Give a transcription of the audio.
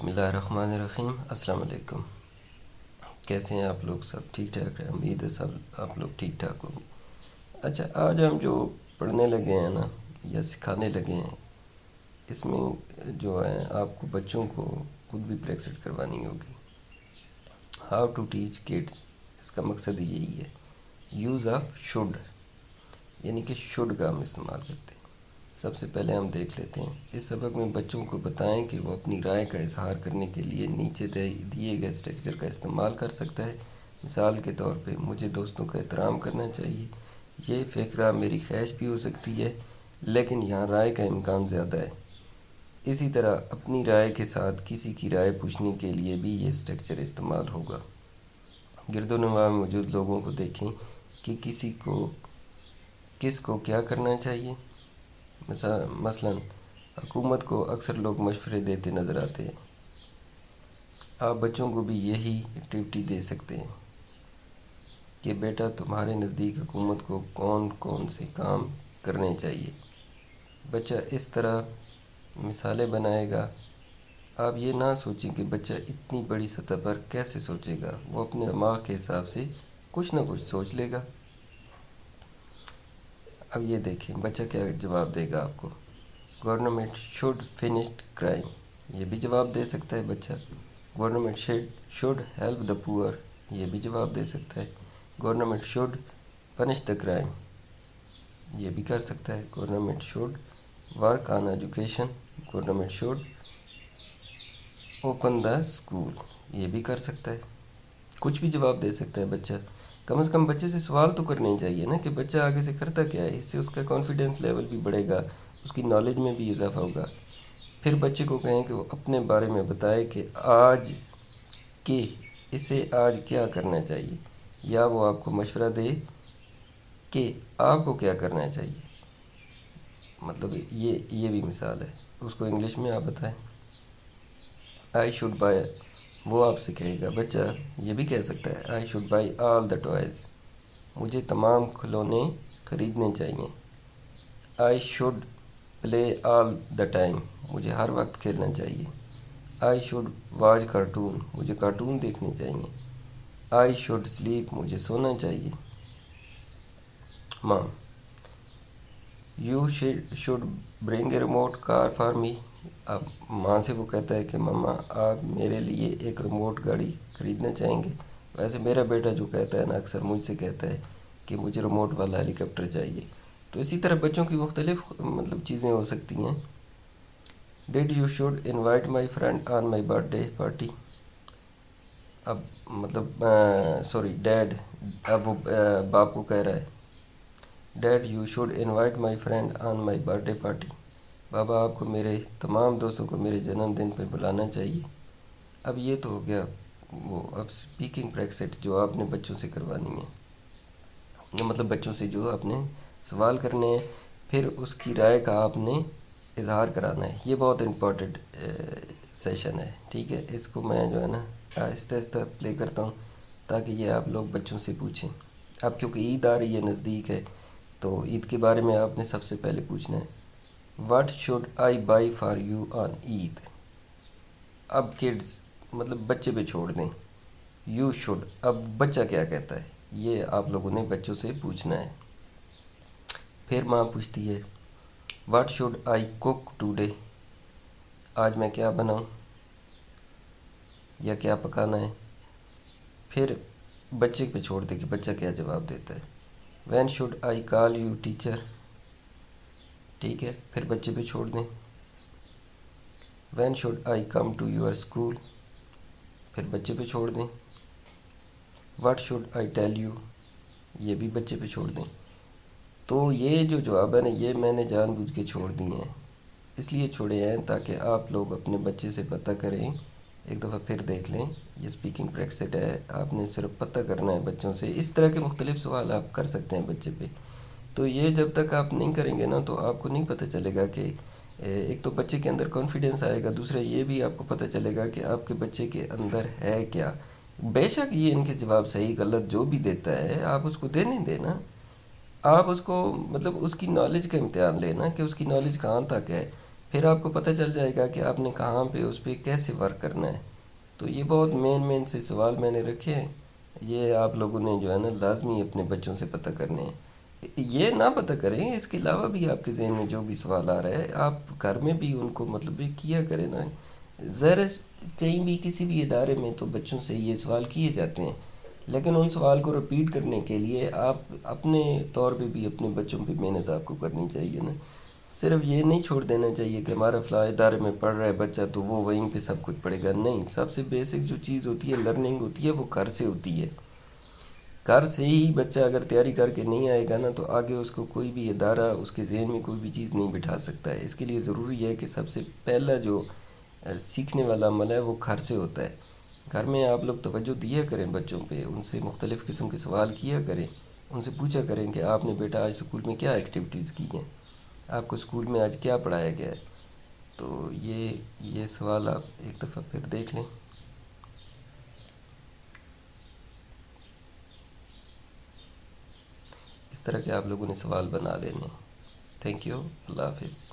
اللہ الرحمن الرحیم۔ السلام علیکم۔ کیسے ہیں آپ لوگ؟ سب ٹھیک ٹھاک ہے؟ امید ہے سب آپ لوگ ٹھیک ٹھاک ہوں گے۔ اچھا، آج ہم جو پڑھنے لگے ہیں نا یا سکھانے لگے ہیں، اس میں جو ہے آپ کو بچوں کو خود بھی پریکٹس کروانی ہوگی۔ ہاؤ ٹو ٹیچ کڈس، اس کا مقصد یہی ہے۔ یوز آف شوڈ، یعنی کہ شوڈ کا ہم استعمال کرتے ہیں۔ سب سے پہلے ہم دیکھ لیتے ہیں اس سبق میں بچوں کو بتائیں کہ وہ اپنی رائے کا اظہار کرنے کے لیے نیچے دیے گئے اسٹرکچر کا استعمال کر سکتا ہے۔ مثال کے طور پہ، مجھے دوستوں کا احترام کرنا چاہیے۔ یہ فقرہ میری خواہش بھی ہو سکتی ہے، لیکن یہاں رائے کا امکان زیادہ ہے۔ اسی طرح اپنی رائے کے ساتھ کسی کی رائے پوچھنے کے لیے بھی یہ اسٹرکچر استعمال ہوگا۔ گرد و نواح میں موجود لوگوں کو دیکھیں کہ کس کو کیا کرنا چاہیے۔ مثلا حکومت کو اکثر لوگ مشورے دیتے نظر آتے ہیں۔ آپ بچوں کو بھی یہی ایکٹیویٹی دے سکتے ہیں کہ بیٹا، تمہارے نزدیک حکومت کو کون کون سے کام کرنے چاہیے۔ بچہ اس طرح مثالیں بنائے گا۔ آپ یہ نہ سوچیں کہ بچہ اتنی بڑی سطح پر کیسے سوچے گا، وہ اپنے دماغ کے حساب سے کچھ نہ کچھ سوچ لے گا۔ اب یہ دیکھیں بچہ کیا جواب دے گا آپ کو۔ گورنمنٹ شوڈ فنشڈ کرائم، یہ بھی جواب دے سکتا ہے بچہ۔ گورنمنٹ شوڈ ہیلپ دا پور، یہ بھی جواب دے سکتا ہے۔ Government should punish the crime, یہ بھی کر سکتا ہے۔ Government should work on education, government should open the school, یہ بھی کر سکتا ہے۔ کچھ بھی جواب دے سکتا ہے بچہ۔ کم از کم بچے سے سوال تو کرنے چاہیے نا کہ بچہ آگے سے کرتا کیا ہے۔ اس سے اس کا کانفیڈنس لیول بھی بڑھے گا، اس کی نالج میں بھی اضافہ ہوگا۔ پھر بچے کو کہیں کہ وہ اپنے بارے میں بتائے کہ اسے آج کیا کرنا چاہیے، یا وہ آپ کو مشورہ دے کہ آپ کو کیا کرنا چاہیے۔ مطلب یہ بھی مثال ہے۔ اس کو انگلش میں آپ بتائیں، آئی شوڈ بائی، وہ آپ سے کہے گا۔ بچہ یہ بھی کہہ سکتا ہے، I should by all the toys, مجھے تمام کھلونے خریدنے چاہیے۔ I should play all the time, مجھے ہر وقت کھیلنا چاہیے۔ آئی شوڈ واچ کارٹون، مجھے کارٹون دیکھنے چاہیے۔ آئی شوڈ سلیپ، مجھے سونا چاہیے۔ مام، you should bring a remote car for me, اب ماں سے وہ کہتا ہے کہ ماما آپ میرے لیے ایک ریموٹ گاڑی خریدنا چاہیں گے۔ ویسے میرا بیٹا جو کہتا ہے نا، اکثر مجھ سے کہتا ہے کہ مجھے ریموٹ والا ہیلی کاپٹر چاہیے۔ تو اسی طرح بچوں کی مختلف چیزیں ہو سکتی ہیں۔ Did you should invite my friend on my birth day party, اب ڈیڈ، اب وہ باپ کو کہہ رہا ہے، did you should invite my friend on my birth day party, بابا آپ کو میرے تمام دوستوں کو میرے جنم دن پہ بلانا چاہیے۔ اب یہ تو ہو گیا وہ اب اسپیکنگ پریکٹس جو آپ نے بچوں سے کروانی ہے، مطلب بچوں سے جو آپ نے سوال کرنے ہیں، پھر اس کی رائے کا آپ نے اظہار کرانا ہے۔ یہ بہت امپورٹنٹ سیشن ہے، ٹھیک ہے۔ اس کو میں جو ہے نا آہستہ آہستہ پلے کرتا ہوں تاکہ یہ آپ لوگ بچوں سے پوچھیں۔ اب کیونکہ عید آ رہی ہے، نزدیک ہے، تو عید کے بارے میں آپ نے سب سے پہلے پوچھنا ہے، what should I buy for you on Eid. اب کڈس مطلب بچے پہ چھوڑ دیں، یو شوڈ، اب بچہ کیا کہتا ہے یہ آپ لوگوں نے بچوں سے پوچھنا ہے۔ پھر ماں پوچھتی ہے، what should I cook today, آج میں کیا بناؤں یا کیا پکانا ہے۔ پھر بچے پہ چھوڑ دیں کہ بچہ کیا جواب دیتا ہے۔ When should I call you teacher, ٹھیک ہے۔ پھر بچے پہ چھوڑ دیں۔ When should I come to your school, پھر بچے پہ چھوڑ دیں۔ What should I tell you, یہ بھی بچے پہ چھوڑ دیں۔ تو یہ جو جواب ہے نا، یہ میں نے جان بوجھ کے چھوڑ دیے ہیں، اس لیے چھوڑے ہیں تاکہ آپ لوگ اپنے بچے سے پتہ کریں۔ ایک دفعہ پھر دیکھ لیں، یہ اسپیکنگ پریکٹس ہے، آپ نے صرف پتہ کرنا ہے بچوں سے۔ اس طرح کے مختلف سوال آپ کر سکتے ہیں بچے پہ۔ تو یہ جب تک آپ نہیں کریں گے نا، تو آپ کو نہیں پتہ چلے گا کہ ایک تو بچے کے اندر کانفیڈنس آئے گا، دوسرا یہ بھی آپ کو پتہ چلے گا کہ آپ کے بچے کے اندر ہے کیا۔ بے شک یہ ان کے جواب صحیح غلط جو بھی دیتا ہے، آپ اس کو دینے دینا، آپ اس کو مطلب اس کی نالج کا امتحان لینا کہ اس کی نالج کہاں تک ہے۔ پھر آپ کو پتہ چل جائے گا کہ آپ نے کہاں پہ اس پہ کیسے ورک کرنا ہے۔ تو یہ بہت مین سے سوال میں نے رکھے ہیں، یہ آپ لوگوں نے جو ہے نا لازمی اپنے بچوں سے پتہ کرنے ہیں۔ یہ نہ پتہ کریں، اس کے علاوہ بھی آپ کے ذہن میں جو بھی سوال آ رہا ہے آپ گھر میں بھی ان کو مطلب یہ کیا کریں نا۔ ظاہر ہے کہیں بھی کسی بھی ادارے میں تو بچوں سے یہ سوال کیے جاتے ہیں، لیکن ان سوال کو رپیٹ کرنے کے لیے آپ اپنے طور پہ بھی اپنے بچوں پہ محنت آپ کو کرنی چاہیے نا۔ صرف یہ نہیں چھوڑ دینا چاہیے کہ ہمارا فلاں ادارے میں پڑھ رہا ہے بچہ تو وہ وہیں پہ سب کچھ پڑھے گا۔ نہیں، سب سے بیسک جو چیز ہوتی ہے لرننگ ہوتی ہے وہ گھر سے ہوتی ہے۔ گھر سے ہی بچہ اگر تیاری کر کے نہیں آئے گا نا تو آگے اس کو کوئی بھی ادارہ اس کے ذہن میں کوئی بھی چیز نہیں بٹھا سکتا ہے۔ اس کے لیے ضروری ہے کہ سب سے پہلا جو سیکھنے والا عمل ہے وہ گھر سے ہوتا ہے۔ گھر میں آپ لوگ توجہ دیا کریں بچوں پہ، ان سے مختلف قسم کے سوال کیا کریں، ان سے پوچھا کریں کہ آپ نے بیٹا آج اسکول میں کیا ایکٹیویٹیز کی ہیں، آپ کو اسکول میں آج کیا پڑھایا گیا ہے۔ تو یہ سوال آپ ایک دفعہ پھر دیکھ لیں۔ اس طرح کے آپ لوگوں نے سوال بنا لینے۔ تھینک یو، اللہ حافظ۔